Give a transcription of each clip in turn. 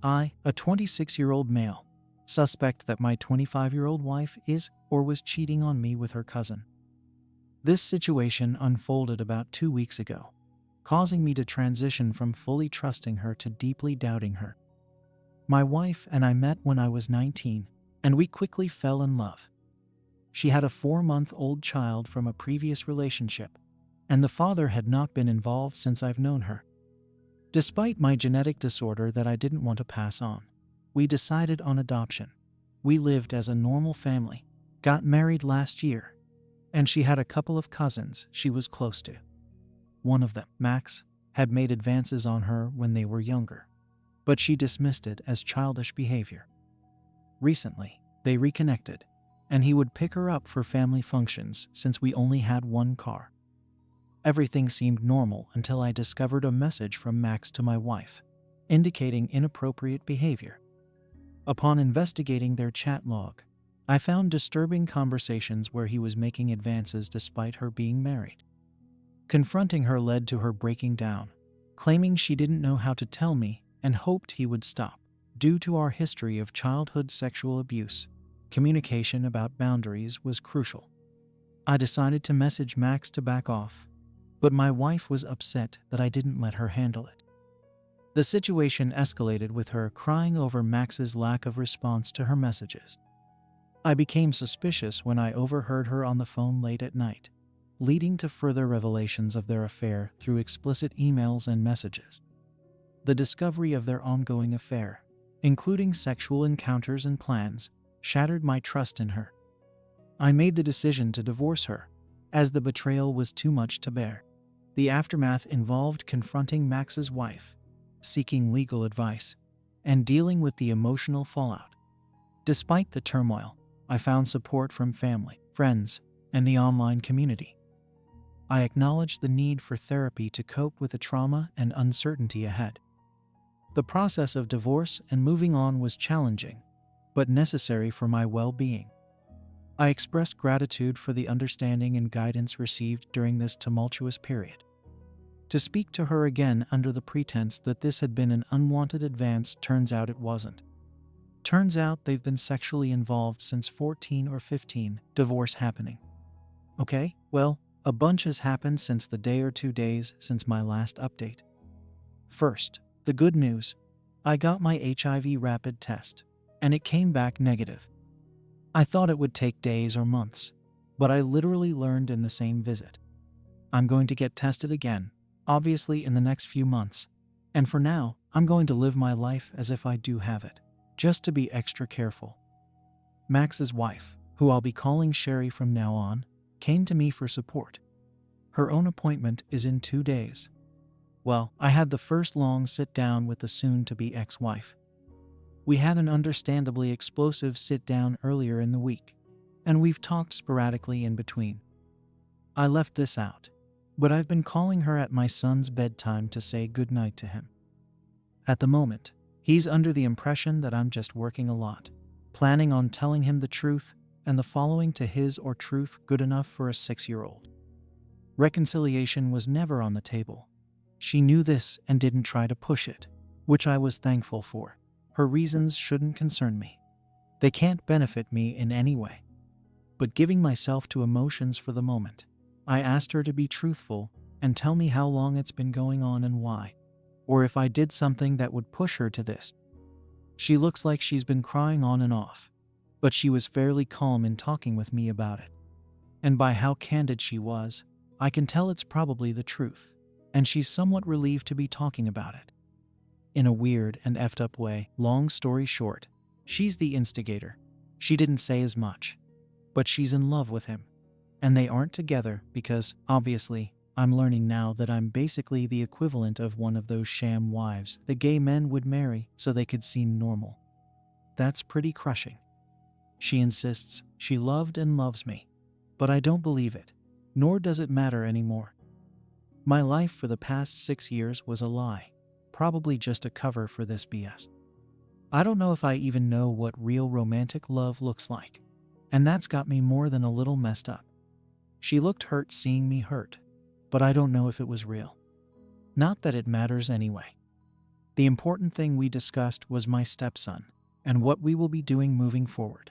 I, a 26-year-old male, suspect that my 25-year-old wife is or was cheating on me with her cousin. This situation unfolded about 2 weeks ago, causing me to transition from fully trusting her to deeply doubting her. My wife and I met when I was 19, and we quickly fell in love. She had a 4-month-old child from a previous relationship, and the father had not been involved since I've known her. Despite my genetic disorder that I didn't want to pass on, we decided on adoption. We lived as a normal family, got married last year, and she had a couple of cousins she was close to. One of them, Max, had made advances on her when they were younger, but she dismissed it as childish behavior. Recently, they reconnected, and he would pick her up for family functions since we only had one car. Everything seemed normal until I discovered a message from Max to my wife, indicating inappropriate behavior. Upon investigating their chat log, I found disturbing conversations where he was making advances despite her being married. Confronting her led to her breaking down, claiming she didn't know how to tell me and hoped he would stop. Due to our history of childhood sexual abuse, communication about boundaries was crucial. I decided to message Max to back off, but my wife was upset that I didn't let her handle it. The situation escalated with her crying over Max's lack of response to her messages. I became suspicious when I overheard her on the phone late at night, leading to further revelations of their affair through explicit emails and messages. The discovery of their ongoing affair, including sexual encounters and plans, shattered my trust in her. I made the decision to divorce her, as the betrayal was too much to bear. The aftermath involved confronting Max's wife, seeking legal advice, and dealing with the emotional fallout. Despite the turmoil, I found support from family, friends, and the online community. I acknowledged the need for therapy to cope with the trauma and uncertainty ahead. The process of divorce and moving on was challenging, but necessary for my well-being. I expressed gratitude for the understanding and guidance received during this tumultuous period. To speak to her again under the pretense that this had been an unwanted advance turns out it wasn't. Turns out they've been sexually involved since 14 or 15, divorce happening. Okay, well, a bunch has happened since the day or 2 days since my last update. First, the good news. I got my HIV rapid test, and it came back negative. I thought it would take days or months, but I literally learned in the same visit. I'm going to get tested again, obviously in the next few months, and for now, I'm going to live my life as if I do have it, just to be extra careful. Max's wife, who I'll be calling Sherry from now on, came to me for support. Her own appointment is in 2 days. Well, I had the first long sit-down with the soon-to-be ex-wife. We had an understandably explosive sit-down earlier in the week, and we've talked sporadically in between. I left this out, but I've been calling her at my son's bedtime to say goodnight to him. At the moment, he's under the impression that I'm just working a lot, planning on telling him the truth and the following to his or truth good enough for a 6-year-old. Reconciliation was never on the table. She knew this and didn't try to push it, which I was thankful for. Her reasons shouldn't concern me. They can't benefit me in any way. But giving myself to emotions for the moment, I asked her to be truthful and tell me how long it's been going on and why, or if I did something that would push her to this. She looks like she's been crying on and off, but she was fairly calm in talking with me about it. And by how candid she was, I can tell it's probably the truth, and she's somewhat relieved to be talking about it. In a weird and effed up way, long story short, she's the instigator. She didn't say as much, but she's in love with him. And they aren't together because, obviously, I'm learning now that I'm basically the equivalent of one of those sham wives that gay men would marry so they could seem normal. That's pretty crushing. She insists she loved and loves me, but I don't believe it, nor does it matter anymore. My life for the past 6 years was a lie, probably just a cover for this BS. I don't know if I even know what real romantic love looks like, and that's got me more than a little messed up. She looked hurt seeing me hurt, but I don't know if it was real. Not that it matters anyway. The important thing we discussed was my stepson and what we will be doing moving forward.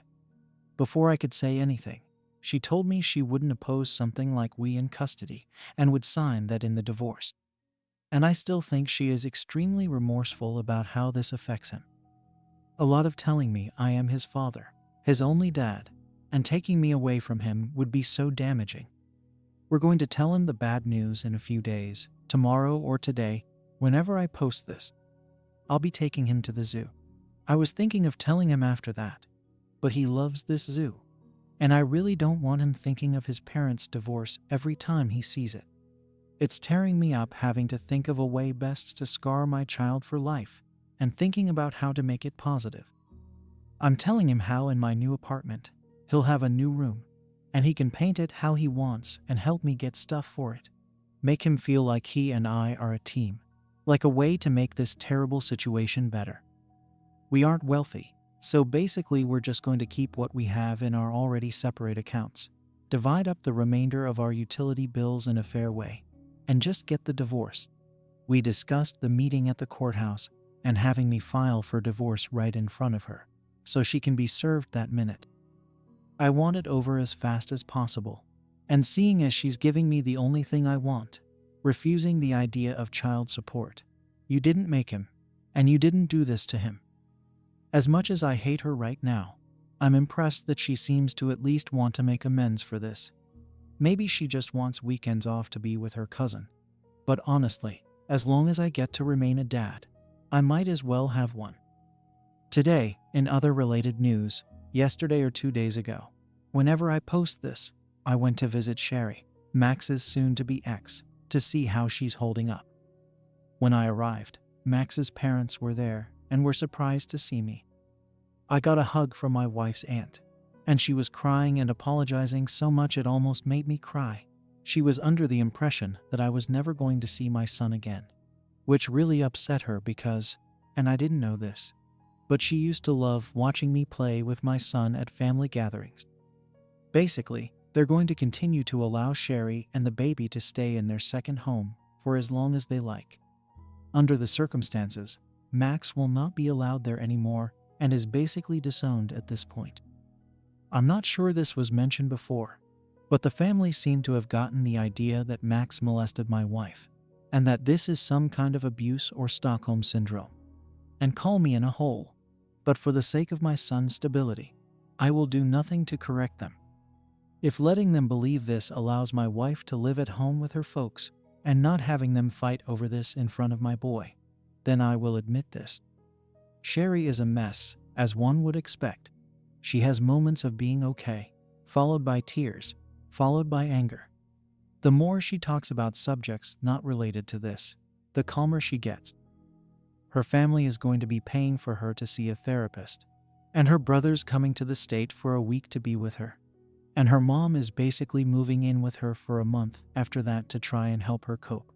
Before I could say anything, she told me she wouldn't oppose something like we in custody and would sign that in the divorce. And I still think she is extremely remorseful about how this affects him. A lot of telling me I am his father, his only dad, and taking me away from him would be so damaging. We're going to tell him the bad news in a few days, tomorrow or today, whenever I post this. I'll be taking him to the zoo. I was thinking of telling him after that, but he loves this zoo, and I really don't want him thinking of his parents' divorce every time he sees it. It's tearing me up having to think of a way best to scar my child for life and thinking about how to make it positive. I'm telling him how in my new apartment, he'll have a new room, and he can paint it how he wants and help me get stuff for it. Make him feel like he and I are a team, like a way to make this terrible situation better. We aren't wealthy, so basically we're just going to keep what we have in our already separate accounts, divide up the remainder of our utility bills in a fair way, and just get the divorce. We discussed the meeting at the courthouse and having me file for divorce right in front of her, so she can be served that minute. I want it over as fast as possible, and seeing as she's giving me the only thing I want, refusing the idea of child support. You didn't make him, and you didn't do this to him. As much as I hate her right now, I'm impressed that she seems to at least want to make amends for this. Maybe she just wants weekends off to be with her cousin. But honestly, as long as I get to remain a dad, I might as well have one. Today, in other related news, yesterday or 2 days ago, whenever I post this, I went to visit Sherry, Max's soon-to-be ex, to see how she's holding up. When I arrived, Max's parents were there and were surprised to see me. I got a hug from my wife's aunt, and she was crying and apologizing so much it almost made me cry. She was under the impression that I was never going to see my son again, which really upset her because, and I didn't know this, but she used to love watching me play with my son at family gatherings. Basically, they're going to continue to allow Sherry and the baby to stay in their second home for as long as they like. Under the circumstances, Max will not be allowed there anymore and is basically disowned at this point. I'm not sure this was mentioned before, but the family seemed to have gotten the idea that Max molested my wife, and that this is some kind of abuse or Stockholm syndrome, and call me in a hole. But for the sake of my son's stability, I will do nothing to correct them. If letting them believe this allows my wife to live at home with her folks and not having them fight over this in front of my boy, then I will admit this. Sherry is a mess, as one would expect. She has moments of being okay, followed by tears, followed by anger. The more she talks about subjects not related to this, the calmer she gets. Her family is going to be paying for her to see a therapist, and her brother's coming to the state for a week to be with her. And her mom is basically moving in with her for a month after that to try and help her cope.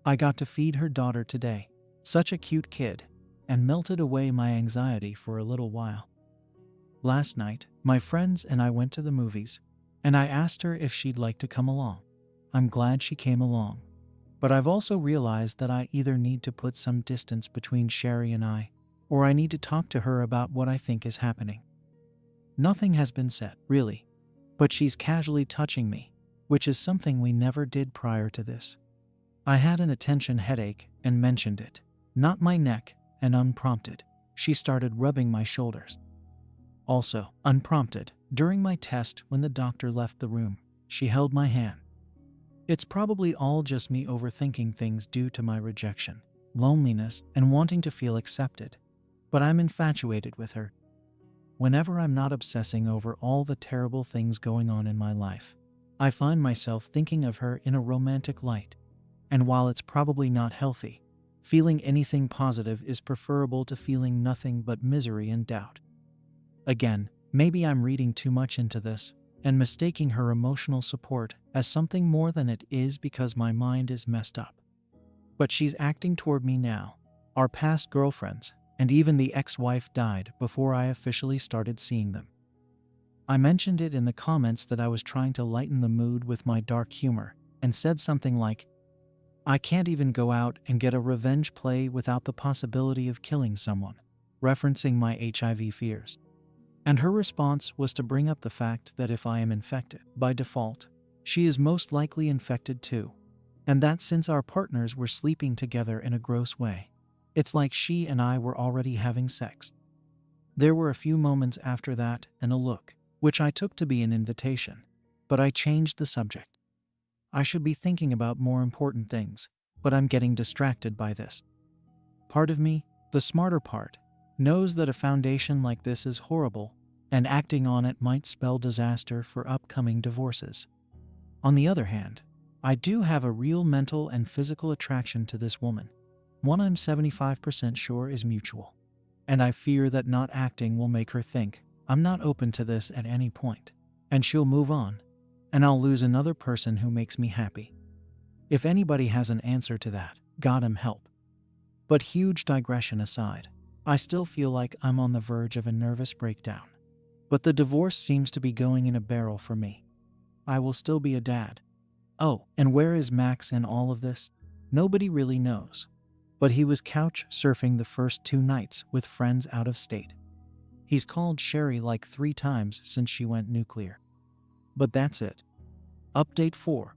I got to feed her daughter today, such a cute kid, and melted away my anxiety for a little while. Last night, my friends and I went to the movies, and I asked her if she'd like to come along. I'm glad she came along. But I've also realized that I either need to put some distance between Sherry and I, or I need to talk to her about what I think is happening. Nothing has been said, really, but she's casually touching me, which is something we never did prior to this. I had an attention headache and mentioned it, not my neck, and unprompted, she started rubbing my shoulders. Also, unprompted, during my test when the doctor left the room, she held my hand. It's probably all just me overthinking things due to my rejection, loneliness, and wanting to feel accepted, but I'm infatuated with her. Whenever I'm not obsessing over all the terrible things going on in my life, I find myself thinking of her in a romantic light, and while it's probably not healthy, feeling anything positive is preferable to feeling nothing but misery and doubt. Again, maybe I'm reading too much into this, and mistaking her emotional support as something more than it is because my mind is messed up. But she's acting toward me now. Our past girlfriends, and even the ex-wife died before I officially started seeing them. I mentioned it in the comments that I was trying to lighten the mood with my dark humor, and said something like, I can't even go out and get a revenge play without the possibility of killing someone, referencing my HIV fears. And her response was to bring up the fact that if I am infected, by default, she is most likely infected too. And that since our partners were sleeping together in a gross way, it's like she and I were already having sex. There were a few moments after that and a look, which I took to be an invitation, but I changed the subject. I should be thinking about more important things, but I'm getting distracted by this. Part of me, the smarter part, knows that a foundation like this is horrible, and acting on it might spell disaster for upcoming divorces. On the other hand, I do have a real mental and physical attraction to this woman, one I'm 75% sure is mutual. And I fear that not acting will make her think I'm not open to this at any point, and she'll move on, and I'll lose another person who makes me happy. If anybody has an answer to that, God help. But huge digression aside, I still feel like I'm on the verge of a nervous breakdown. But the divorce seems to be going in a barrel for me. I will still be a dad. Oh, and where is Max in all of this? Nobody really knows. But he was couch surfing the first 2 nights with friends out of state. He's called Sherry like 3 times since she went nuclear. But that's it. Update 4.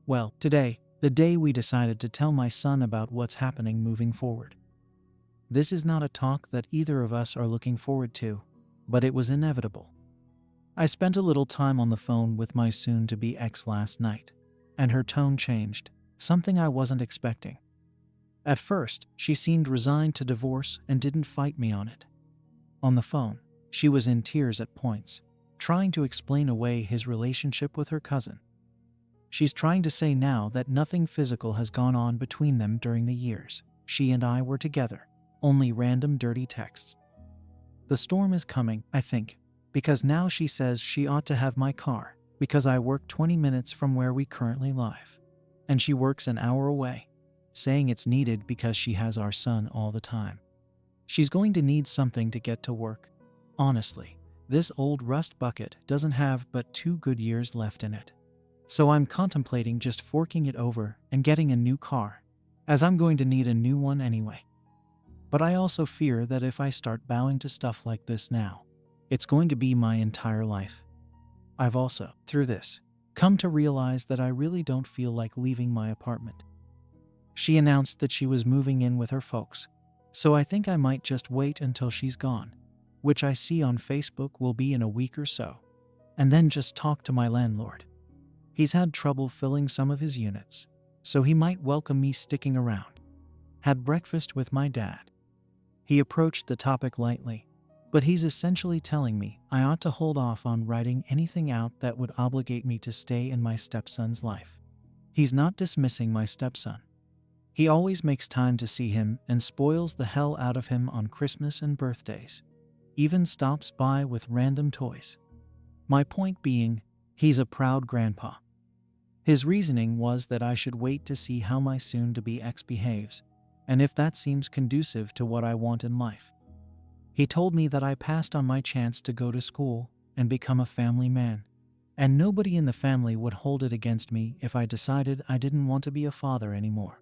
Well, today, the day we decided to tell my son about what's happening moving forward. This is not a talk that either of us are looking forward to, but it was inevitable. I spent a little time on the phone with my soon-to-be ex last night, and her tone changed, something I wasn't expecting. At first, she seemed resigned to divorce and didn't fight me on it. On the phone, she was in tears at points, trying to explain away his relationship with her cousin. She's trying to say now that nothing physical has gone on between them during the years she and I were together, only random dirty texts. The storm is coming, I think, because now she says she ought to have my car because I work 20 minutes from where we currently live, and she works an hour away, saying it's needed because she has our son all the time. She's going to need something to get to work. Honestly, this old rust bucket doesn't have but 2 good years left in it. So I'm contemplating just forking it over and getting a new car, as I'm going to need a new one anyway. But I also fear that if I start bowing to stuff like this now, it's going to be my entire life. I've also, through this, come to realize that I really don't feel like leaving my apartment. She announced that she was moving in with her folks, so I think I might just wait until she's gone, which I see on Facebook will be in a week or so, and then just talk to my landlord. He's had trouble filling some of his units, so he might welcome me sticking around. Had breakfast with my dad. He approached the topic lightly, but he's essentially telling me I ought to hold off on writing anything out that would obligate me to stay in my stepson's life. He's not dismissing my stepson. He always makes time to see him and spoils the hell out of him on Christmas and birthdays. Even stops by with random toys. My point being, he's a proud grandpa. His reasoning was that I should wait to see how my soon-to-be ex behaves, and if that seems conducive to what I want in life. He told me that I passed on my chance to go to school and become a family man, and nobody in the family would hold it against me if I decided I didn't want to be a father anymore.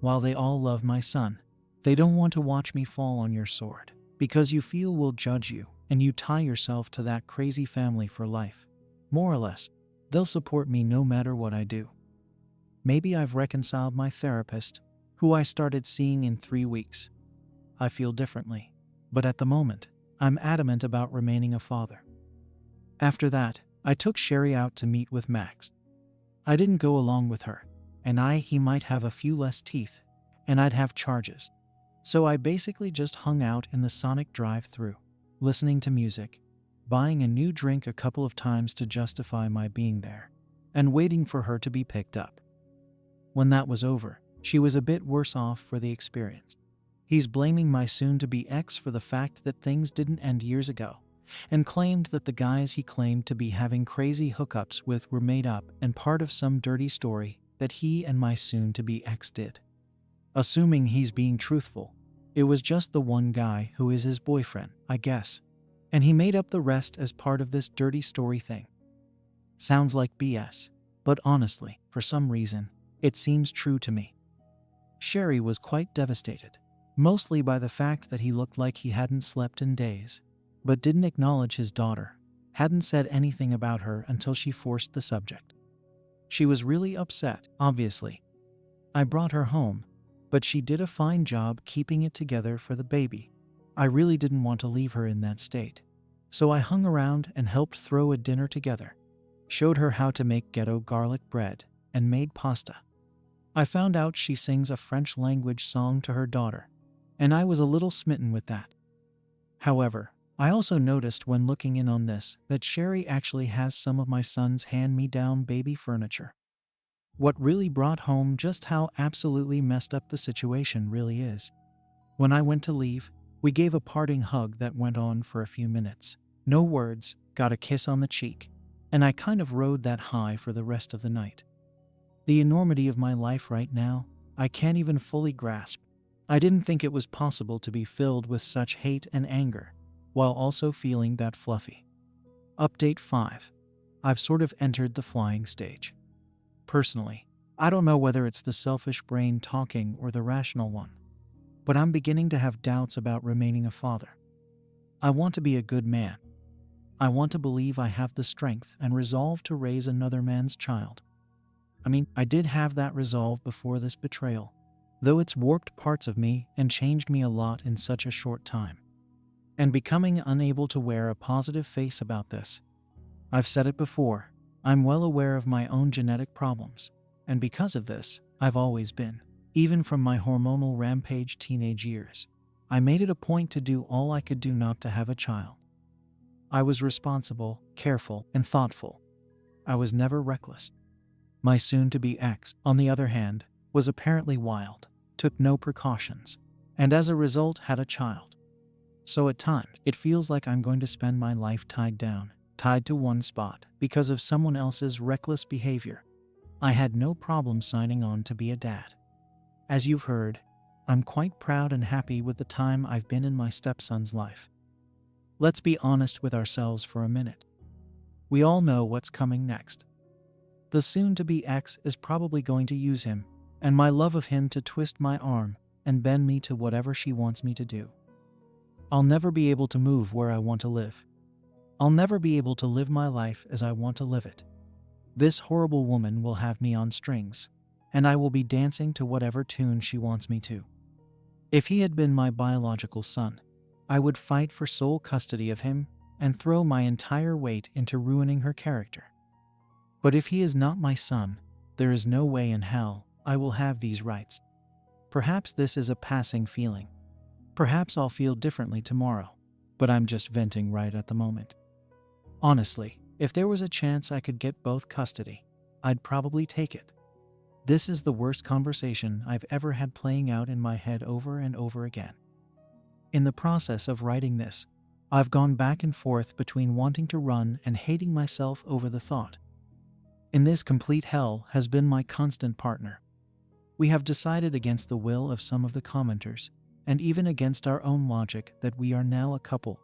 While they all love my son, they don't want to watch me fall on your sword, because you feel we'll judge you and you tie yourself to that crazy family for life. More or less, they'll support me no matter what I do. Maybe I've reconciled my therapist, who I started seeing in 3 weeks. I feel differently, but at the moment, I'm adamant about remaining a father. After that, I took Sherry out to meet with Max. I didn't go along with her, and he might have a few less teeth, and I'd have charges. So I basically just hung out in the Sonic drive-thru, listening to music, buying a new drink a couple of times to justify my being there, and waiting for her to be picked up. When that was over, she was a bit worse off for the experience. He's blaming my soon-to-be ex for the fact that things didn't end years ago, and claimed that the guys he claimed to be having crazy hookups with were made up and part of some dirty story that he and my soon-to-be ex did. Assuming he's being truthful, it was just the one guy who is his boyfriend, I guess, and he made up the rest as part of this dirty story thing. Sounds like BS, but honestly, for some reason, It seems true to me. Sherry was quite devastated, mostly by the fact that he looked like he hadn't slept in days, but didn't acknowledge his daughter, hadn't said anything about her until she forced the subject. She was really upset, obviously. I brought her home, but she did a fine job keeping it together for the baby. I really didn't want to leave her in that state. So I hung around and helped throw a dinner together, showed her how to make ghetto garlic bread, and made pasta. I found out she sings a French language song to her daughter, and I was a little smitten with that. However, I also noticed when looking in on this that Sherry actually has some of my son's hand-me-down baby furniture. What really brought home just how absolutely messed up the situation really is. When I went to leave, we gave a parting hug that went on for a few minutes. No words, got a kiss on the cheek, and I kind of rode that high for the rest of the night. The enormity of my life right now, I can't even fully grasp. I didn't think it was possible to be filled with such hate and anger, while also feeling that fluffy. Update 5. I've sort of entered the flying stage. Personally, I don't know whether it's the selfish brain talking or the rational one, but I'm beginning to have doubts about remaining a father. I want to be a good man. I want to believe I have the strength and resolve to raise another man's child. I did have that resolve before this betrayal, though it's warped parts of me and changed me a lot in such a short time. And becoming unable to wear a positive face about this. I've said it before, I'm well aware of my own genetic problems, and because of this, I've always been, even from my hormonal rampage teenage years, I made it a point to do all I could do not to have a child. I was responsible, careful, and thoughtful. I was never reckless. My soon-to-be ex, on the other hand, was apparently wild, took no precautions, and as a result had a child. So at times, it feels like I'm going to spend my life tied to one spot because of someone else's reckless behavior. I had no problem signing on to be a dad. As you've heard, I'm quite proud and happy with the time I've been in my stepson's life. Let's be honest with ourselves for a minute. We all know what's coming next. The soon-to-be ex is probably going to use him, and my love of him to twist my arm and bend me to whatever she wants me to do. I'll never be able to move where I want to live. I'll never be able to live my life as I want to live it. This horrible woman will have me on strings, and I will be dancing to whatever tune she wants me to. If he had been my biological son, I would fight for sole custody of him and throw my entire weight into ruining her character. But if he is not my son, there is no way in hell I will have these rights. Perhaps this is a passing feeling. Perhaps I'll feel differently tomorrow, but I'm just venting right at the moment. Honestly, if there was a chance I could get both custody, I'd probably take it. This is the worst conversation I've ever had playing out in my head over and over again. In the process of writing this, I've gone back and forth between wanting to run and hating myself over the thought. In this complete hell has been my constant partner. We have decided against the will of some of the commenters, and even against our own logic, that we are now a couple.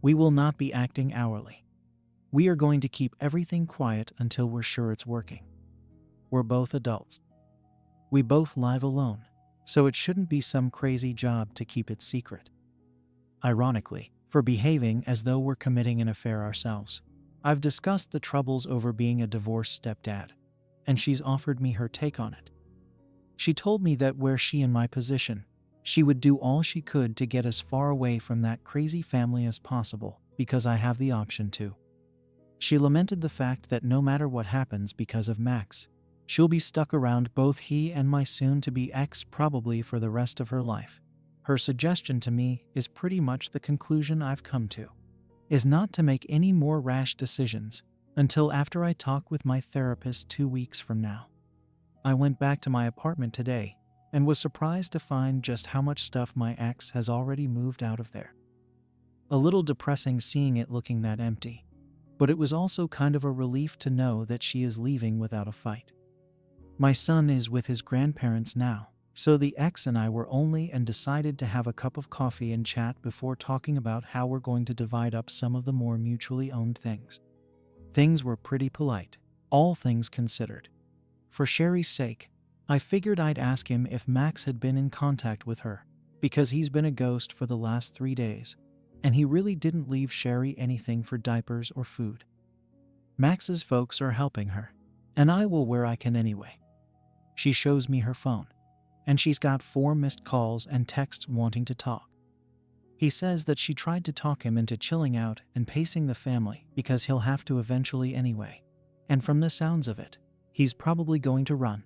We will not be acting hourly. We are going to keep everything quiet until we're sure it's working. We're both adults. We both live alone, so it shouldn't be some crazy job to keep it secret. Ironically, for behaving as though we're committing an affair ourselves, I've discussed the troubles over being a divorced stepdad, and she's offered me her take on it. She told me that were she in my position, she would do all she could to get as far away from that crazy family as possible, because I have the option to. She lamented the fact that no matter what happens because of Max, she'll be stuck around both he and my soon-to-be ex probably for the rest of her life. Her suggestion to me is pretty much the conclusion I've come to, is not to make any more rash decisions until after I talk with my therapist 2 weeks from now. I went back to my apartment today and was surprised to find just how much stuff my ex has already moved out of there. A little depressing seeing it looking that empty, but it was also kind of a relief to know that she is leaving without a fight. My son is with his grandparents now, so the ex and I were only and decided to have a cup of coffee and chat before talking about how we're going to divide up some of the more mutually owned things. Things were pretty polite, all things considered. For Sherry's sake, I figured I'd ask him if Max had been in contact with her, because he's been a ghost for the last 3 days, and he really didn't leave Sherry anything for diapers or food. Max's folks are helping her, and I will where I can anyway. She shows me her phone, and she's got 4 missed calls and texts wanting to talk. He says that she tried to talk him into chilling out and pacing the family because he'll have to eventually anyway, and from the sounds of it, he's probably going to run.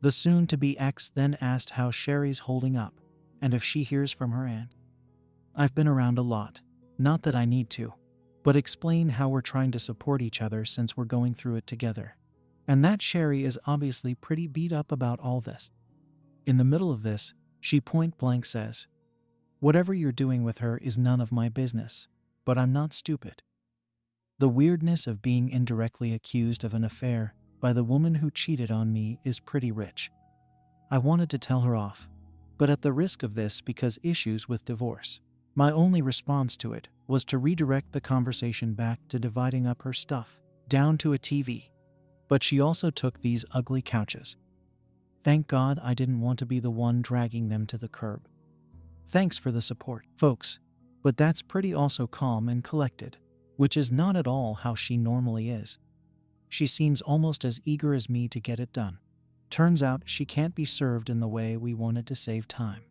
The soon-to-be ex then asked how Sherry's holding up, and if she hears from her aunt. I've been around a lot, not that I need to, but explain how we're trying to support each other since we're going through it together, and that Sherry is obviously pretty beat up about all this. In the middle of this, she point-blank says, "Whatever you're doing with her is none of my business, but I'm not stupid." The weirdness of being indirectly accused of an affair by the woman who cheated on me is pretty rich. I wanted to tell her off, but at the risk of this because issues with divorce, my only response to it was to redirect the conversation back to dividing up her stuff, down to a TV. But she also took these ugly couches. Thank God I didn't want to be the one dragging them to the curb. Thanks for the support, folks, but that's pretty also calm and collected, which is not at all how she normally is. She seems almost as eager as me to get it done. Turns out she can't be served in the way we wanted to save time.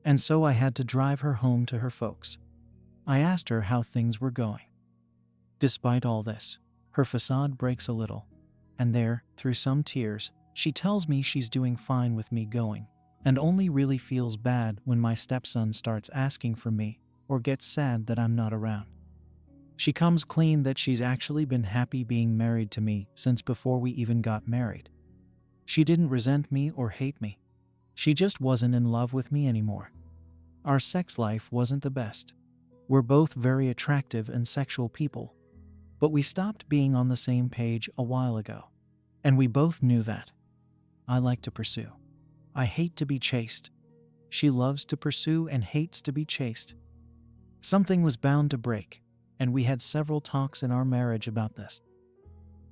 And so I had to drive her home to her folks. I asked her how things were going. Despite all this, her facade breaks a little, and there, through some tears, she tells me she's doing fine with me going, and only really feels bad when my stepson starts asking for me or gets sad that I'm not around. She comes clean that she's actually been happy being married to me since before we even got married. She didn't resent me or hate me. She just wasn't in love with me anymore. Our sex life wasn't the best. We're both very attractive and sexual people, but we stopped being on the same page a while ago, and we both knew that. I like to pursue. I hate to be chased. She loves to pursue and hates to be chased. Something was bound to break, and we had several talks in our marriage about this.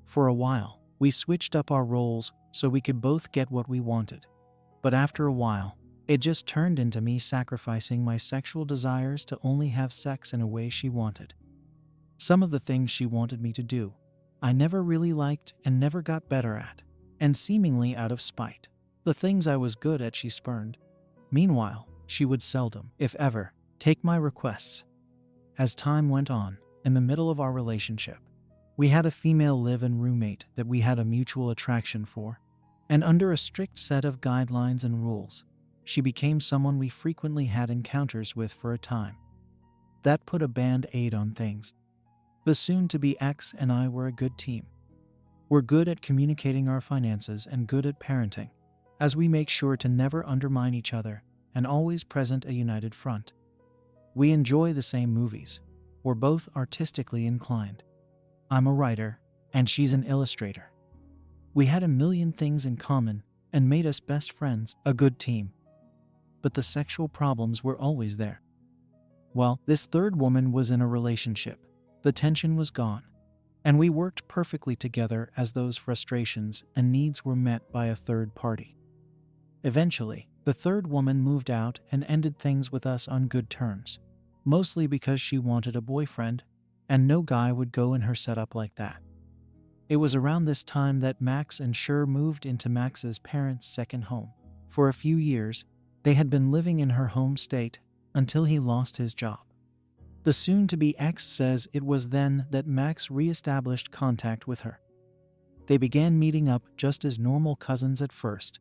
For a while, we switched up our roles so we could both get what we wanted. But after a while, it just turned into me sacrificing my sexual desires to only have sex in a way she wanted. Some of the things she wanted me to do, I never really liked and never got better at, and seemingly out of spite. The things I was good at she spurned. Meanwhile, she would seldom, if ever, take my requests. As time went on, in the middle of our relationship, we had a female live-in roommate that we had a mutual attraction for, and under a strict set of guidelines and rules, she became someone we frequently had encounters with for a time. That put a band-aid on things. The soon-to-be ex and I were a good team. We're good at communicating our finances and good at parenting, as we make sure to never undermine each other and always present a united front. We enjoy the same movies. We're both artistically inclined. I'm a writer, and she's an illustrator. We had a million things in common and made us best friends, a good team. But the sexual problems were always there. Well, this third woman was in a relationship. The tension was gone, and we worked perfectly together as those frustrations and needs were met by a third party. Eventually, the third woman moved out and ended things with us on good terms, mostly because she wanted a boyfriend, and no guy would go in her setup like that. It was around this time that Max and Sher moved into Max's parents' second home. For a few years, they had been living in her home state until he lost his job. The soon-to-be ex says it was then that Max re-established contact with her. They began meeting up just as normal cousins at first.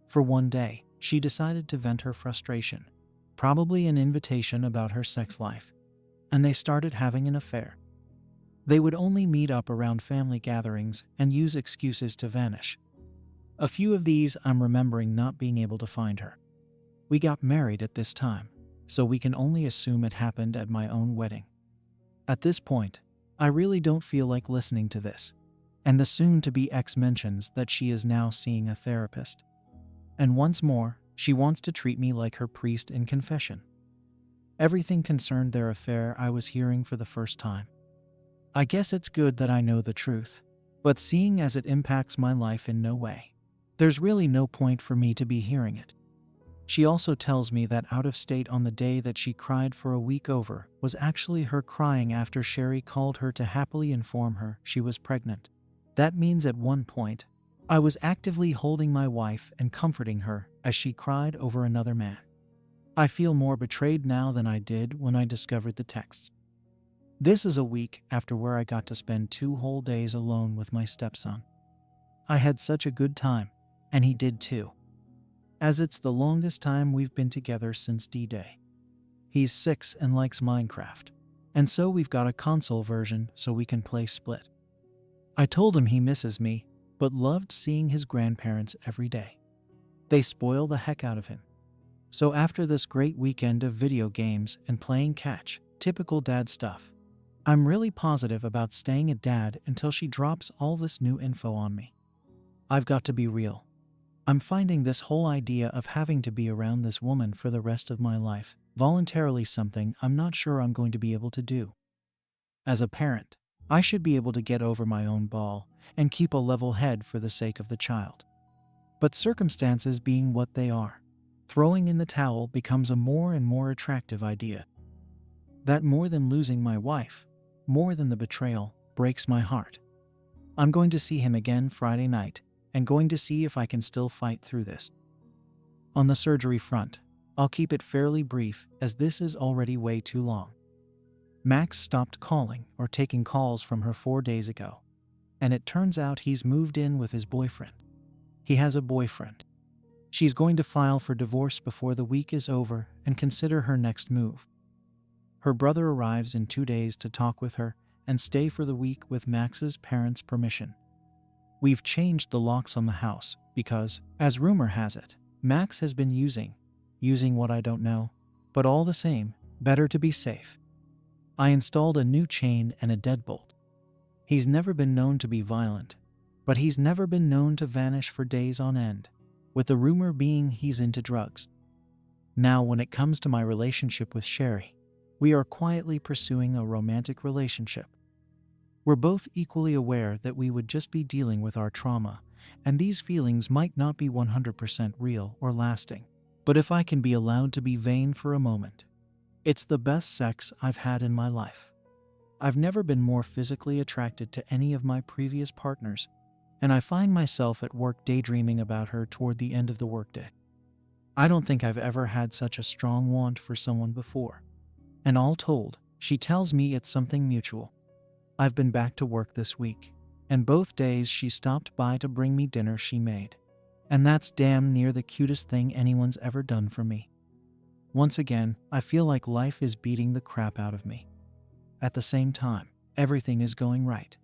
For one day, she decided to vent her frustration, probably an invitation about her sex life, and they started having an affair. They would only meet up around family gatherings and use excuses to vanish. A few of these I'm remembering not being able to find her. We got married at this time, so we can only assume it happened at my own wedding. At this point, I really don't feel like listening to this, and the soon-to-be ex mentions that she is now seeing a therapist. And once more, she wants to treat me like her priest in confession. Everything concerned their affair I was hearing for the first time. I guess it's good that I know the truth, but seeing as it impacts my life in no way, There's really no point for me to be hearing it. She also tells me that out of state on the day that she cried for a week over was actually her crying after Sherry called her to happily inform her she was pregnant. That means at one point, I was actively holding my wife and comforting her as she cried over another man. I feel more betrayed now than I did when I discovered the texts. This is a week after where I got to spend 2 whole days alone with my stepson. I had such a good time, and he did too, as it's the longest time we've been together since D-Day. He's 6 and likes Minecraft, and so we've got a console version so we can play Split. I told him he misses me, but loved seeing his grandparents every day. They spoil the heck out of him. So after this great weekend of video games and playing catch, typical dad stuff, I'm really positive about staying at Dad until she drops all this new info on me. I've got to be real. I'm finding this whole idea of having to be around this woman for the rest of my life voluntarily something I'm not sure I'm going to be able to do. As a parent, I should be able to get over my own ball and keep a level head for the sake of the child. But circumstances being what they are, throwing in the towel becomes a more and more attractive idea. That more than losing my wife, more than the betrayal, breaks my heart. I'm going to see him again Friday night and going to see if I can still fight through this. On the surgery front, I'll keep it fairly brief as this is already way too long. Max stopped calling or taking calls from her 4 days ago, and it turns out he's moved in with his boyfriend. He has a boyfriend. She's going to file for divorce before the week is over and consider her next move. Her brother arrives in 2 days to talk with her and stay for the week with Max's parents' permission. We've changed the locks on the house because, as rumor has it, Max has been using what I don't know, but all the same, better to be safe. I installed a new chain and a deadbolt. He's never been known to be violent, but he's never been known to vanish for days on end, with the rumor being he's into drugs. Now, when it comes to my relationship with Sherry, we are quietly pursuing a romantic relationship. We're both equally aware that we would just be dealing with our trauma, and these feelings might not be 100% real or lasting. But if I can be allowed to be vain for a moment, it's the best sex I've had in my life. I've never been more physically attracted to any of my previous partners, and I find myself at work daydreaming about her toward the end of the workday. I don't think I've ever had such a strong want for someone before. And all told, she tells me it's something mutual. I've been back to work this week, and both days she stopped by to bring me dinner she made. And that's damn near the cutest thing anyone's ever done for me. Once again, I feel like life is beating the crap out of me. At the same time, everything is going right.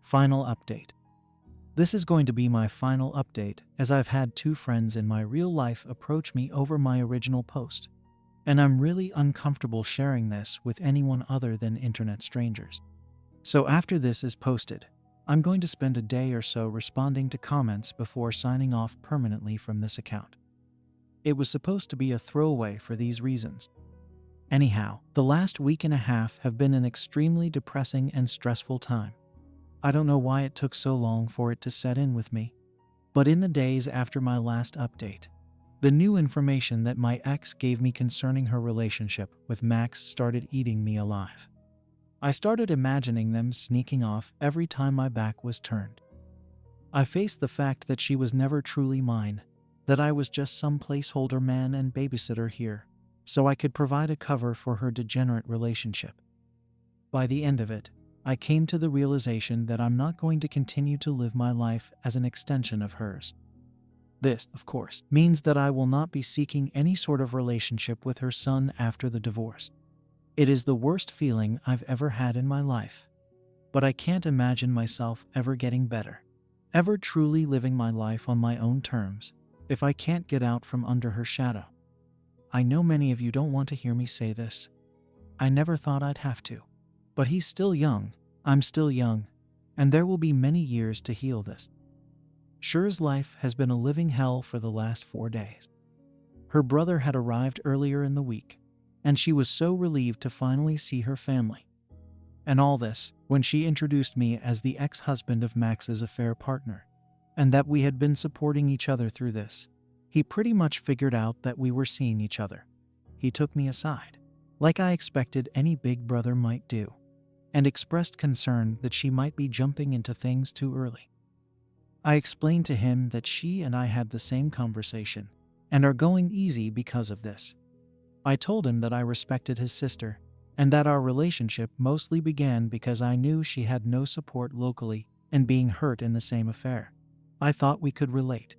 Final update. This is going to be my final update, as I've had 2 friends in my real life approach me over my original post, and I'm really uncomfortable sharing this with anyone other than internet strangers. So after this is posted, I'm going to spend a day or so responding to comments before signing off permanently from this account. It was supposed to be a throwaway for these reasons. Anyhow, the last week and a half have been an extremely depressing and stressful time. I don't know why it took so long for it to set in with me, but in the days after my last update, the new information that my ex gave me concerning her relationship with Max started eating me alive. I started imagining them sneaking off every time my back was turned. I faced the fact that she was never truly mine, that I was just some placeholder man and babysitter here, so I could provide a cover for her degenerate relationship. By the end of it, I came to the realization that I'm not going to continue to live my life as an extension of hers. This, of course, means that I will not be seeking any sort of relationship with her son after the divorce. It is the worst feeling I've ever had in my life, but I can't imagine myself ever getting better, ever truly living my life on my own terms, if I can't get out from under her shadow. I know many of you don't want to hear me say this. I never thought I'd have to. But he's still young, I'm still young, and there will be many years to heal this. Sher's life has been a living hell for the last 4 days. Her brother had arrived earlier in the week, and she was so relieved to finally see her family. And all this when she introduced me as the ex-husband of Max's affair partner, and that we had been supporting each other through this. He pretty much figured out that we were seeing each other. He took me aside, like I expected any big brother might do, and expressed concern that she might be jumping into things too early. I explained to him that she and I had the same conversation and are going easy because of this. I told him that I respected his sister and that our relationship mostly began because I knew she had no support locally and being hurt in the same affair. I thought we could relate.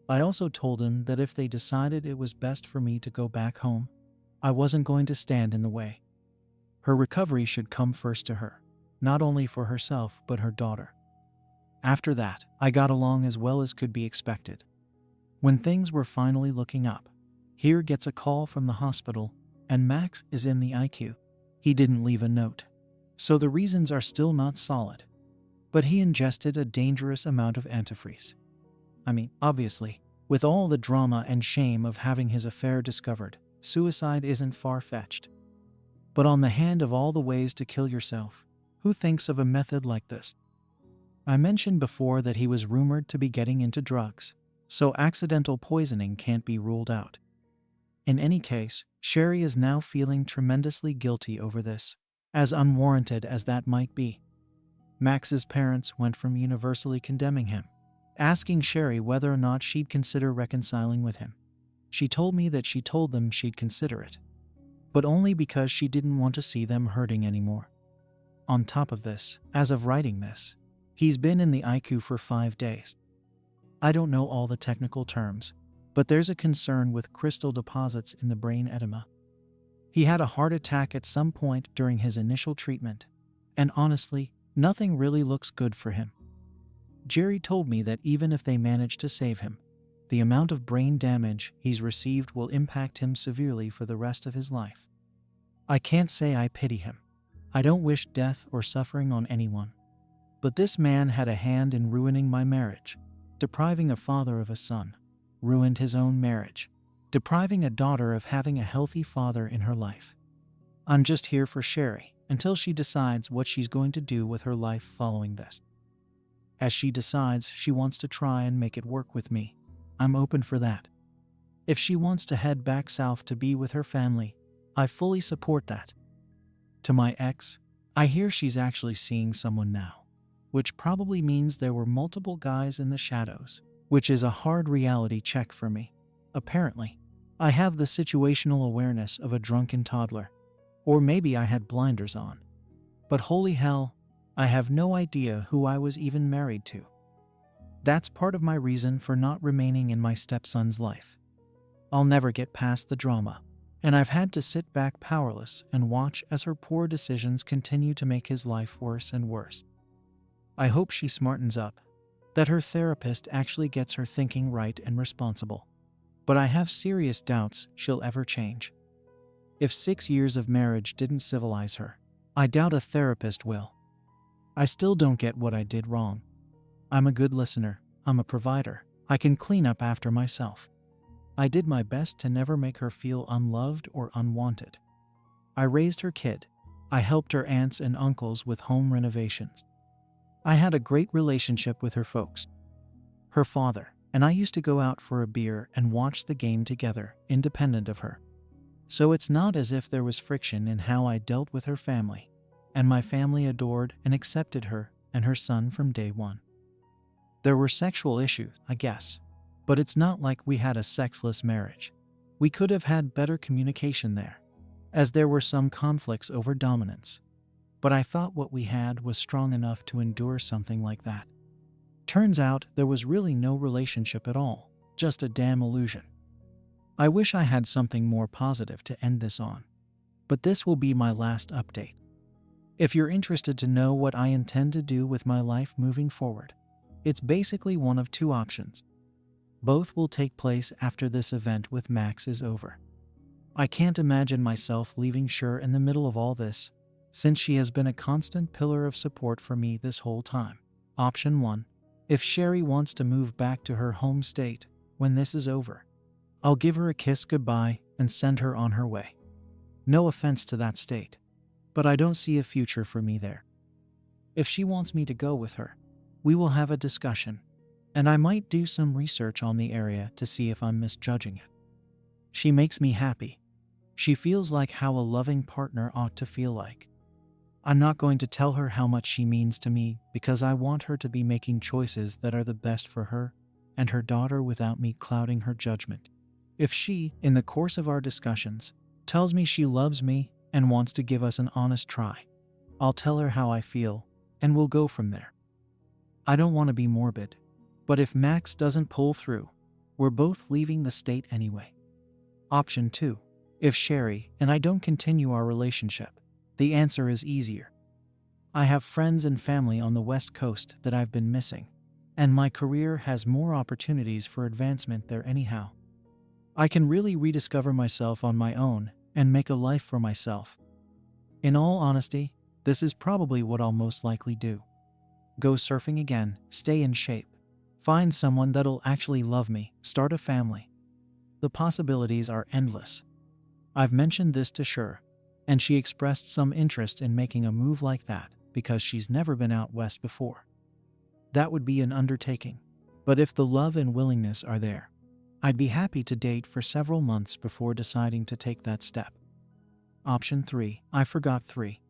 I also told him that if they decided it was best for me to go back home, I wasn't going to stand in the way. Her recovery should come first to her, not only for herself but her daughter. After that, I got along as well as could be expected. When things were finally looking up, Here gets a call from the hospital, and Max is in the ICU. He didn't leave a note, so the reasons are still not solid. But he ingested a dangerous amount of antifreeze. I mean, obviously, with all the drama and shame of having his affair discovered, suicide isn't far-fetched. But on the hand of all the ways to kill yourself, who thinks of a method like this? I mentioned before that he was rumored to be getting into drugs, so accidental poisoning can't be ruled out. In any case, Sherry is now feeling tremendously guilty over this, as unwarranted as that might be. Max's parents went from universally condemning him, asking Sherry whether or not she'd consider reconciling with him. She told me that she told them she'd consider it, but only because she didn't want to see them hurting anymore. On top of this, as of writing this, he's been in the ICU for 5 days. I don't know all the technical terms, but there's a concern with crystal deposits in the brain edema. He had a heart attack at some point during his initial treatment, and honestly, nothing really looks good for him. Jerry told me that even if they manage to save him, the amount of brain damage he's received will impact him severely for the rest of his life. I can't say I pity him. I don't wish death or suffering on anyone. But this man had a hand in ruining my marriage, depriving a father of a son, ruined his own marriage, depriving a daughter of having a healthy father in her life. I'm just here for Sherry until she decides what she's going to do with her life following this. As she decides she wants to try and make it work with me, I'm open for that. If she wants to head back south to be with her family, I fully support that. To my ex, I hear she's actually seeing someone now, which probably means there were multiple guys in the shadows, which is a hard reality check for me. Apparently, I have the situational awareness of a drunken toddler, or maybe I had blinders on. But holy hell, I have no idea who I was even married to. That's part of my reason for not remaining in my stepson's life. I'll never get past the drama, and I've had to sit back powerless and watch as her poor decisions continue to make his life worse and worse. I hope she smartens up, that her therapist actually gets her thinking right and responsible. But I have serious doubts she'll ever change. If 6 years of marriage didn't civilize her, I doubt a therapist will. I still don't get what I did wrong. I'm a good listener, I'm a provider, I can clean up after myself. I did my best to never make her feel unloved or unwanted. I raised her kid. I helped her aunts and uncles with home renovations. I had a great relationship with her folks. Her father and I used to go out for a beer and watch the game together, independent of her. So it's not as if there was friction in how I dealt with her family, and my family adored and accepted her and her son from day one. There were sexual issues, I guess, but it's not like we had a sexless marriage. We could have had better communication there, as there were some conflicts over dominance. But I thought what we had was strong enough to endure something like that. Turns out there was really no relationship at all, just a damn illusion. I wish I had something more positive to end this on, but this will be my last update. If you're interested to know what I intend to do with my life moving forward, it's basically one of two options. Both will take place after this event with Max is over. I can't imagine myself leaving Sher in the middle of all this, since she has been a constant pillar of support for me this whole time. Option 1. If Sherry wants to move back to her home state when this is over, I'll give her a kiss goodbye and send her on her way. No offense to that state, but I don't see a future for me there. If she wants me to go with her, we will have a discussion. and I might do some research on the area to see if I'm misjudging it. She makes me happy. She feels like how a loving partner ought to feel like. I'm not going to tell her how much she means to me because I want her to be making choices that are the best for her and her daughter without me clouding her judgment. If she, in the course of our discussions, tells me she loves me and wants to give us an honest try, I'll tell her how I feel and we'll go from there. I don't want to be morbid, but if Max doesn't pull through, we're both leaving the state anyway. Option 2. If Sherry and I don't continue our relationship, the answer is easier. I have friends and family on the West Coast that I've been missing, and my career has more opportunities for advancement there anyhow. I can really rediscover myself on my own and make a life for myself. In all honesty, this is probably what I'll most likely do. Go surfing again, stay in shape, find someone that'll actually love me, start a family. The possibilities are endless. I've mentioned this to Sher, and she expressed some interest in making a move like that because she's never been out west before. That would be an undertaking, but if the love and willingness are there, I'd be happy to date for several months before deciding to take that step. Option 3. I forgot 3.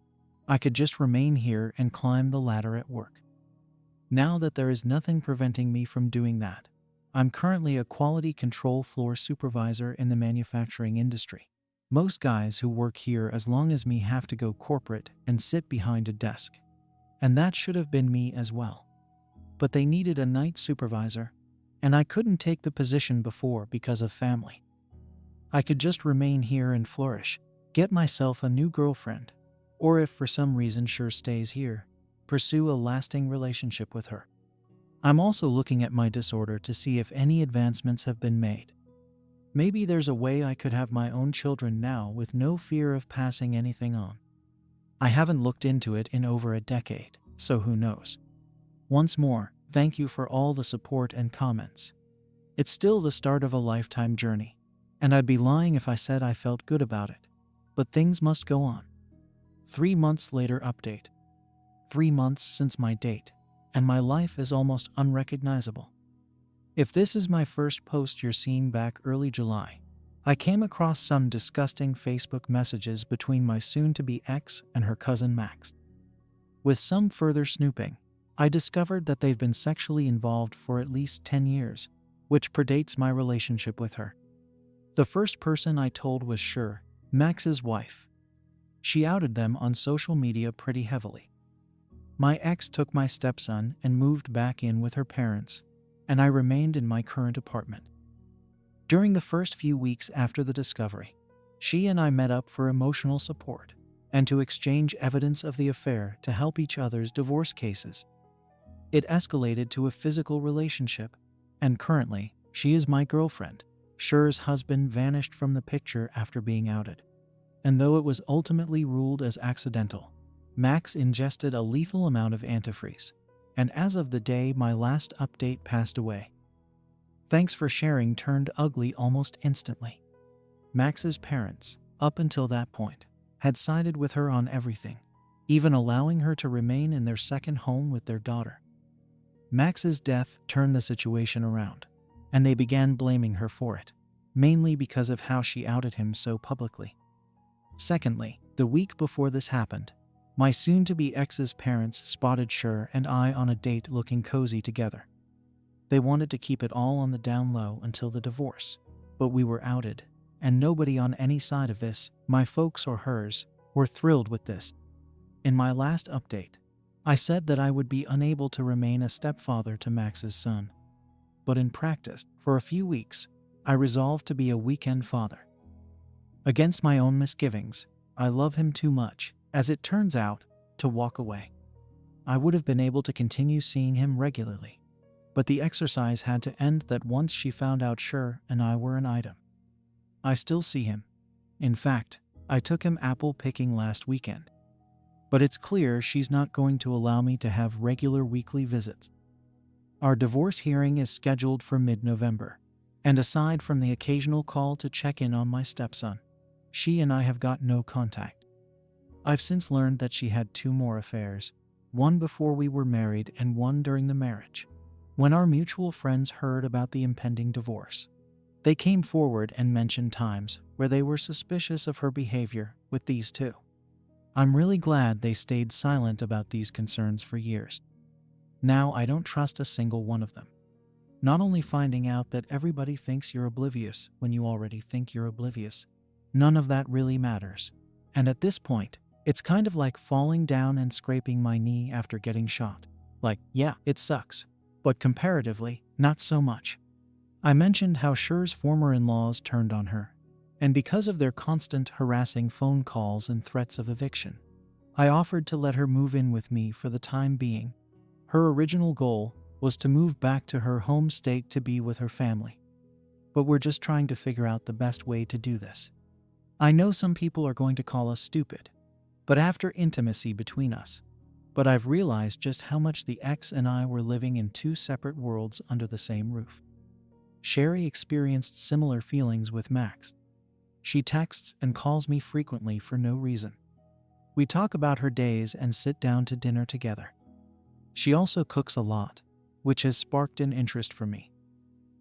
I could just remain here and climb the ladder at work. Now that there is nothing preventing me from doing that, I'm currently a quality control floor supervisor in the manufacturing industry. Most guys who work here as long as me have to go corporate and sit behind a desk. And that should have been me as well. But they needed a night supervisor, and I couldn't take the position before because of family. I could just remain here and flourish, get myself a new girlfriend, or if for some reason Sher stays here, pursue a lasting relationship with her. I'm also looking at my disorder to see if any advancements have been made. Maybe there's a way I could have my own children now with no fear of passing anything on. I haven't looked into it in over a decade, so who knows. Once more, thank you for all the support and comments. It's still the start of a lifetime journey, and I'd be lying if I said I felt good about it. But things must go on. 3 months later update. 3 months since my date, and my life is almost unrecognizable. If this is my first post you're seeing back early July, I came across some disgusting Facebook messages between my soon-to-be ex and her cousin Max. With some further snooping, I discovered that they've been sexually involved for at least 10 years, which predates my relationship with her. The first person I told was Sher, Max's wife. She outed them on social media pretty heavily. My ex took my stepson and moved back in with her parents, and I remained in my current apartment. During the first few weeks after the discovery, she and I met up for emotional support and to exchange evidence of the affair to help each other's divorce cases. It escalated to a physical relationship, and currently, she is my girlfriend. Sher's husband vanished from the picture after being outed, and though it was ultimately ruled as accidental, Max ingested a lethal amount of antifreeze, and as of the day my last update passed away. Thanks for sharing turned ugly almost instantly. Max's parents, up until that point, had sided with her on everything, even allowing her to remain in their second home with their daughter. Max's death turned the situation around, and they began blaming her for it, mainly because of how she outed him so publicly. Secondly, the week before this happened, my soon-to-be ex's parents spotted Sher and I on a date looking cozy together. They wanted to keep it all on the down low until the divorce, but we were outed, and nobody on any side of this, my folks or hers, were thrilled with this. In my last update, I said that I would be unable to remain a stepfather to Max's son. But in practice, for a few weeks, I resolved to be a weekend father. Against my own misgivings, I love him too much, as it turns out, to walk away. I would have been able to continue seeing him regularly, but the exercise had to end that once she found out Sher and I were an item. I still see him. In fact, I took him apple picking last weekend. But it's clear she's not going to allow me to have regular weekly visits. Our divorce hearing is scheduled for mid-November, and aside from the occasional call to check in on my stepson, she and I have got no contact. I've since learned that she had 2 more affairs, one before we were married and one during the marriage. When our mutual friends heard about the impending divorce, they came forward and mentioned times where they were suspicious of her behavior with these two. I'm really glad they stayed silent about these concerns for years. Now I don't trust a single one of them. Not only finding out that everybody thinks you're oblivious when you already think you're oblivious, none of that really matters. And at this point, it's kind of like falling down and scraping my knee after getting shot. Like, yeah, it sucks, but comparatively, not so much. I mentioned how Cher's former in-laws turned on her, and because of their constant harassing phone calls and threats of eviction, I offered to let her move in with me for the time being. Her original goal was to move back to her home state to be with her family. But we're just trying to figure out the best way to do this. I know some people are going to call us stupid, but after intimacy between us, but I've realized just how much the ex and I were living in two separate worlds under the same roof. Sherry experienced similar feelings with Max. She texts and calls me frequently for no reason. We talk about her days and sit down to dinner together. She also cooks a lot, which has sparked an interest for me.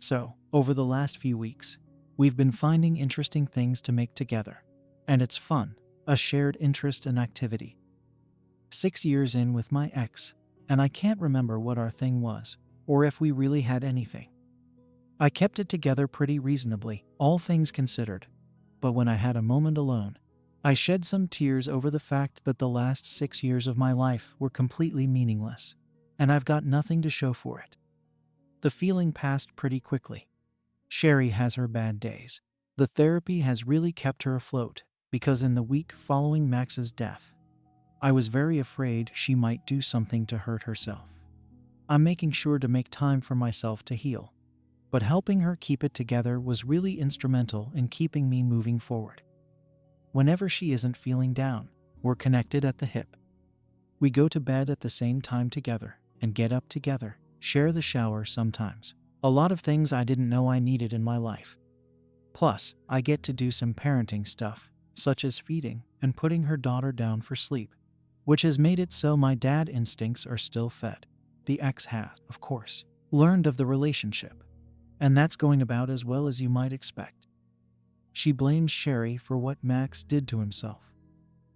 So, over the last few weeks, we've been finding interesting things to make together, and it's fun, a shared interest and activity. 6 years in with my ex, and I can't remember what our thing was, or if we really had anything. I kept it together pretty reasonably, all things considered, but when I had a moment alone, I shed some tears over the fact that the last 6 years of my life were completely meaningless, and I've got nothing to show for it. The feeling passed pretty quickly. Sherry has her bad days. The therapy has really kept her afloat, because in the week following Max's death, I was very afraid she might do something to hurt herself. I'm making sure to make time for myself to heal, but helping her keep it together was really instrumental in keeping me moving forward. Whenever she isn't feeling down, we're connected at the hip. We go to bed at the same time together and get up together, share the shower sometimes. A lot of things I didn't know I needed in my life. Plus, I get to do some parenting stuff, such as feeding and putting her daughter down for sleep, which has made it so my dad instincts are still fed. The ex has, of course, learned of the relationship, and that's going about as well as you might expect. She blames Sherry for what Max did to himself.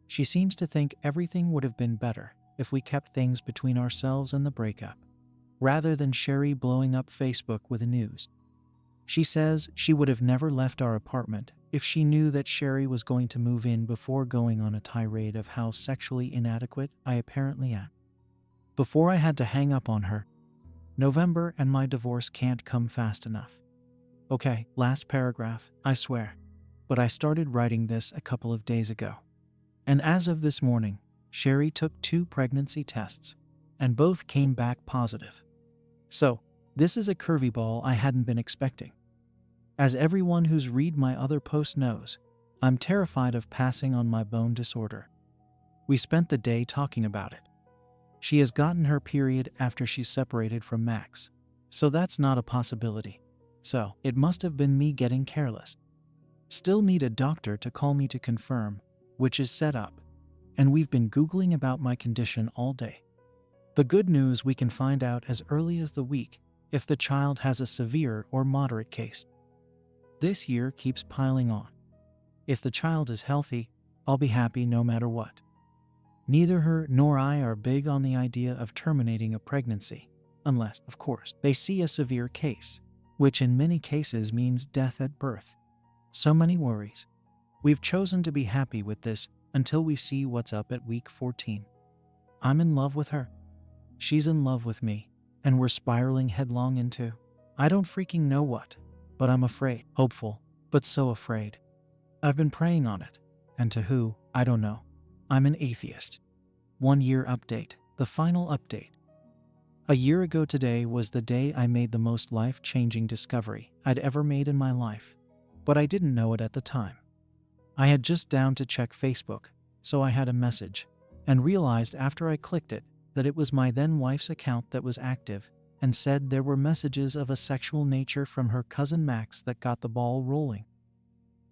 She seems to think everything would have been better if we kept things between ourselves and the breakup, rather than Sherry blowing up Facebook with the news. She says she would have never left our apartment if she knew that Sherry was going to move in, before going on a tirade of how sexually inadequate I apparently am. Before I had to hang up on her, November and my divorce can't come fast enough. Okay, last paragraph, I swear. But I started writing this a couple of days ago. And as of this morning, Sherry took 2 pregnancy tests, and both came back positive. So, this is a curveball I hadn't been expecting. As everyone who's read my other post knows, I'm terrified of passing on my bone disorder. We spent the day talking about it. She has gotten her period after she's separated from Max, so that's not a possibility. So, it must have been me getting careless. Still need a doctor to call me to confirm, which is set up, and we've been Googling about my condition all day. The good news, we can find out as early as the week if the child has a severe or moderate case. This year keeps piling on. If the child is healthy, I'll be happy no matter what. Neither her nor I are big on the idea of terminating a pregnancy, unless, of course, they see a severe case, which in many cases means death at birth. So many worries. We've chosen to be happy with this until we see what's up at week 14. I'm in love with her. She's in love with me, and we're spiraling headlong into, I don't freaking know what, but I'm afraid, hopeful, but so afraid. I've been praying on it, and to who, I don't know. I'm an atheist. 1 year update, the final update. A year ago today was the day I made the most life-changing discovery I'd ever made in my life, but I didn't know it at the time. I had just down to check Facebook, so I had a message, and realized after I clicked it that it was my then wife's account that was active, and said there were messages of a sexual nature from her cousin Max that got the ball rolling.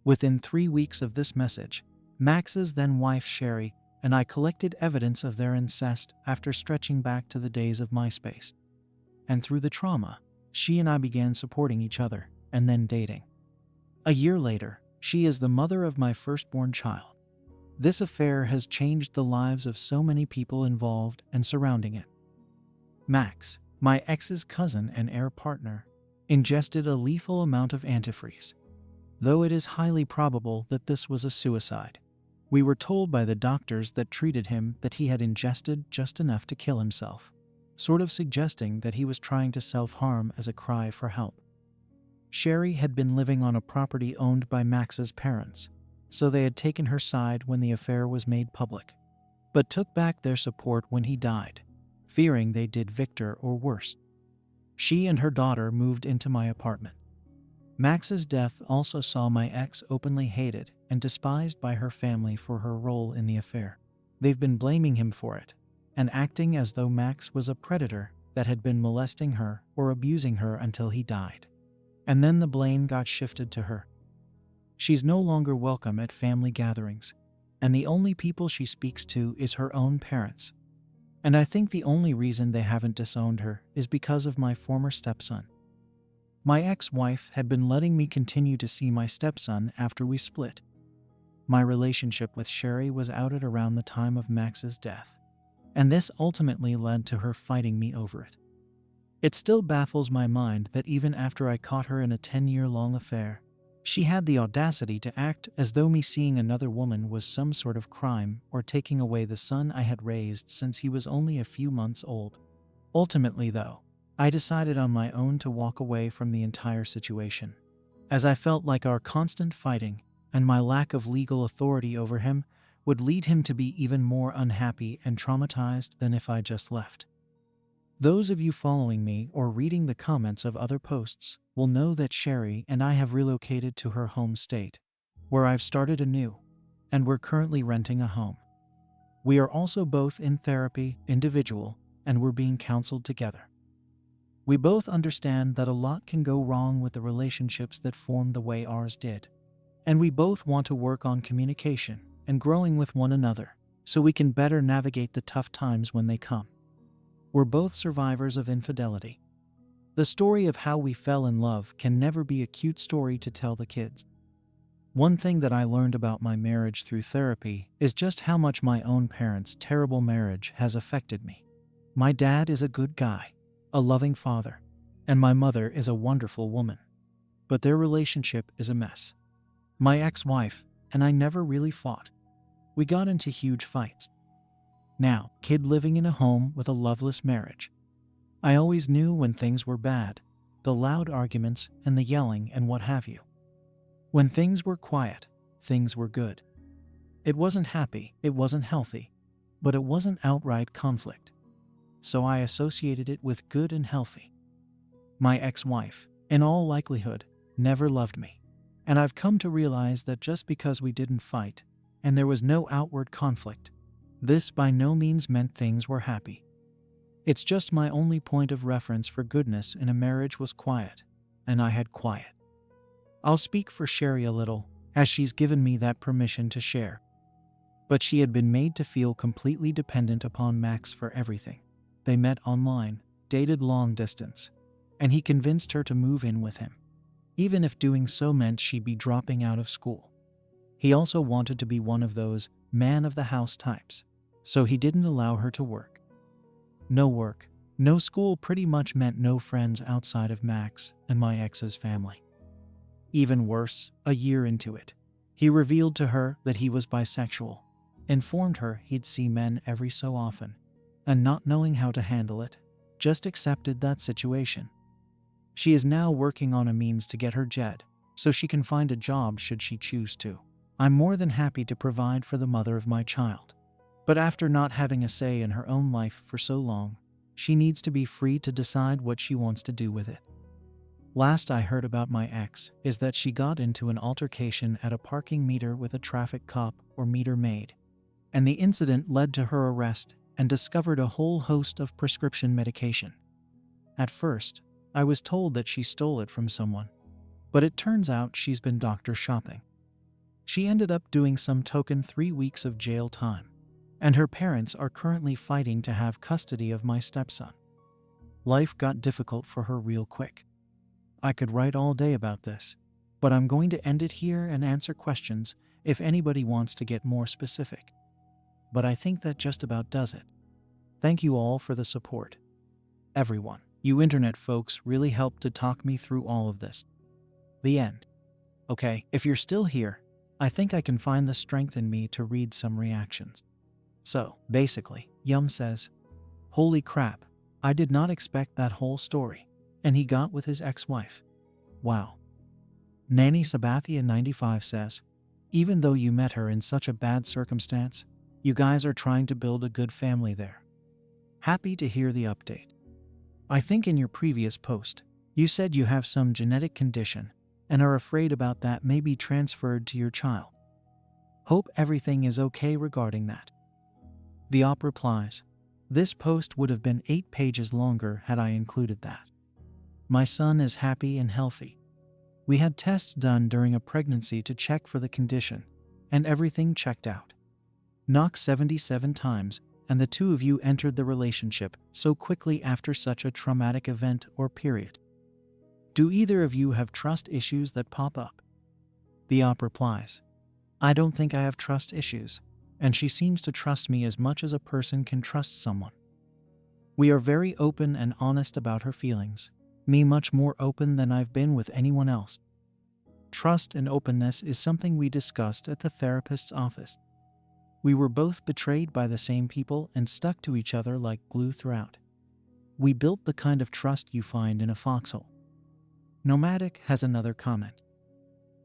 Within 3 weeks of this message, Max's then wife Sherry and I collected evidence of their incest after stretching back to the days of MySpace. and through the trauma, she and I began supporting each other and then dating. A year later, she is the mother of my firstborn child. This affair has changed the lives of so many people involved and surrounding it. Max, my ex's cousin and heir partner, ingested a lethal amount of antifreeze. Though it is highly probable that this was a suicide, we were told by the doctors that treated him that he had ingested just enough to kill himself, sort of suggesting that he was trying to self-harm as a cry for help. Sherry had been living on a property owned by Max's parents, so they had taken her side when the affair was made public, but took back their support when he died, fearing they did Victor or worse. She and her daughter moved into my apartment. Max's death also saw my ex openly hated and despised by her family for her role in the affair. They've been blaming him for it, and acting as though Max was a predator that had been molesting her or abusing her until he died. And then the blame got shifted to her. She's no longer welcome at family gatherings, and the only people she speaks to is her own parents. And I think the only reason they haven't disowned her is because of my former stepson. My ex-wife had been letting me continue to see my stepson after we split. My relationship with Sherry was outed around the time of Max's death, and this ultimately led to her fighting me over it. It still baffles my mind that even after I caught her in a 10-year-long affair, she had the audacity to act as though me seeing another woman was some sort of crime or taking away the son I had raised since he was only a few months old. Ultimately, though, I decided on my own to walk away from the entire situation, as I felt like our constant fighting and my lack of legal authority over him would lead him to be even more unhappy and traumatized than if I just left. Those of you following me or reading the comments of other posts will know that Sherry and I have relocated to her home state, where I've started anew, and we're currently renting a home. We are also both in therapy, individual, and we're being counseled together. We both understand that a lot can go wrong with the relationships that formed the way ours did, and we both want to work on communication and growing with one another so we can better navigate the tough times when they come. We're both survivors of infidelity. The story of how we fell in love can never be a cute story to tell the kids. One thing that I learned about my marriage through therapy is just how much my own parents' terrible marriage has affected me. My dad is a good guy, a loving father, and my mother is a wonderful woman. But their relationship is a mess. My ex-wife and I never really fought. We got into huge fights. Now, kid living in a home with a loveless marriage. I always knew when things were bad, the loud arguments and the yelling and what have you. When things were quiet, things were good. It wasn't happy, it wasn't healthy, but it wasn't outright conflict. So I associated it with good and healthy. My ex-wife, in all likelihood, never loved me. And I've come to realize that just because we didn't fight, and there was no outward conflict, this by no means meant things were happy. It's just my only point of reference for goodness in a marriage was quiet, and I had quiet. I'll speak for Sherry a little, as she's given me that permission to share. But she had been made to feel completely dependent upon Max for everything. They met online, dated long distance, and he convinced her to move in with him, even if doing so meant she'd be dropping out of school. He also wanted to be one of those man-of-the-house types, so he didn't allow her to work. No work, no school pretty much meant no friends outside of Max and my ex's family. Even worse, a year into it, he revealed to her that he was bisexual, informed her he'd see men every so often, and not knowing how to handle it, just accepted that situation. She is now working on a means to get her JED, so she can find a job should she choose to. I'm more than happy to provide for the mother of my child. But after not having a say in her own life for so long, she needs to be free to decide what she wants to do with it. Last I heard about my ex is that she got into an altercation at a parking meter with a traffic cop or meter maid, and the incident led to her arrest and discovered a whole host of prescription medication. At first, I was told that she stole it from someone, but it turns out she's been doctor shopping. She ended up doing some token 3 weeks of jail time, and her parents are currently fighting to have custody of my stepson. Life got difficult for her real quick. I could write all day about this, but I'm going to end it here and answer questions if anybody wants to get more specific. But I think that just about does it. Thank you all for the support. Everyone, you internet folks really helped to talk me through all of this. The end. Okay, if you're still here, I think I can find the strength in me to read some reactions. So, basically, Yum says, "Holy crap, I did not expect that whole story. And he got with his ex-wife. Wow." Nanny Sabathia 95 says, "Even though you met her in such a bad circumstance, you guys are trying to build a good family there. Happy to hear the update. I think in your previous post, you said you have some genetic condition and are afraid about that may be transferred to your child. Hope everything is okay regarding that." The op replies, "This post would have been 8 pages longer had I included that. My son is happy and healthy. We had tests done during a pregnancy to check for the condition, and everything checked out. Knock 77 times, and the two of you entered the relationship so quickly after such a traumatic event or period. Do either of you have trust issues that pop up?" The op replies, "I don't think I have trust issues, and she seems to trust me as much as a person can trust someone. We are very open and honest about her feelings, me much more open than I've been with anyone else. Trust and openness is something we discussed at the therapist's office. We were both betrayed by the same people and stuck to each other like glue throughout. We built the kind of trust you find in a foxhole." Nomadic has another comment.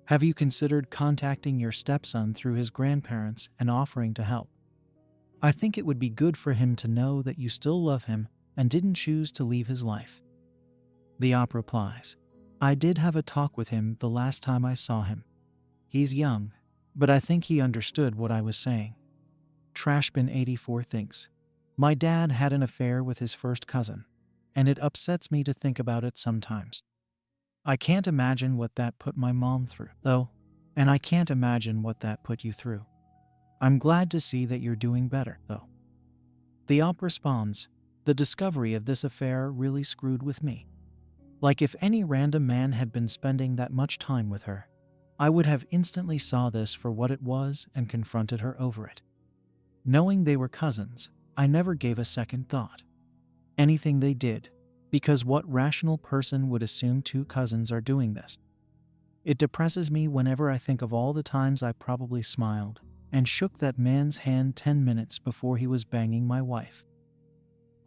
"Have you considered contacting your stepson through his grandparents and offering to help? I think it would be good for him to know that you still love him and didn't choose to leave his life." The op replies, "I did have a talk with him the last time I saw him. He's young, but I think he understood what I was saying." Trashbin84 thinks, "My dad had an affair with his first cousin, and it upsets me to think about it sometimes. I can't imagine what that put my mom through, though, and I can't imagine what that put you through. I'm glad to see that you're doing better, though." The op responds, "The discovery of this affair really screwed with me. Like if any random man had been spending that much time with her, I would have instantly saw this for what it was and confronted her over it. Knowing they were cousins, I never gave a second thought. Anything they did, because what rational person would assume two cousins are doing this? It depresses me whenever I think of all the times I probably smiled and shook that man's hand 10 minutes before he was banging my wife."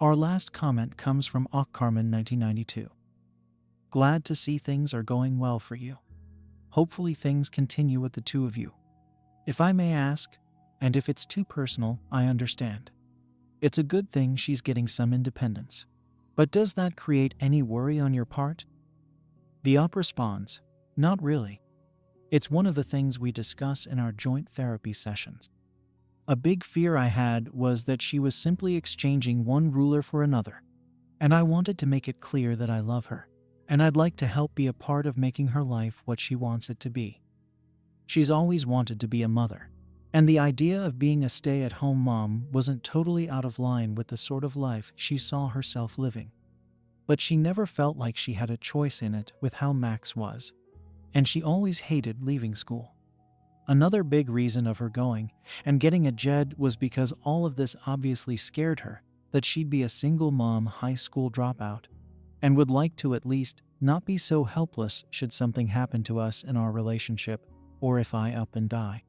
Our last comment comes from Carmen 1992. "Glad to see things are going well for you. Hopefully things continue with the two of you. If I may ask, and if it's too personal, I understand. It's a good thing she's getting some independence. But does that create any worry on your part?" The op responds, "Not really. It's one of the things we discuss in our joint therapy sessions. A big fear I had was that she was simply exchanging one ruler for another, and I wanted to make it clear that I love her, and I'd like to help be a part of making her life what she wants it to be. She's always wanted to be a mother, and the idea of being a stay-at-home mom wasn't totally out of line with the sort of life she saw herself living. But she never felt like she had a choice in it with how Max was, and she always hated leaving school. Another big reason of her going and getting a JED was because all of this obviously scared her that she'd be a single mom high school dropout and would like to at least not be so helpless should something happen to us in our relationship or if I up and die.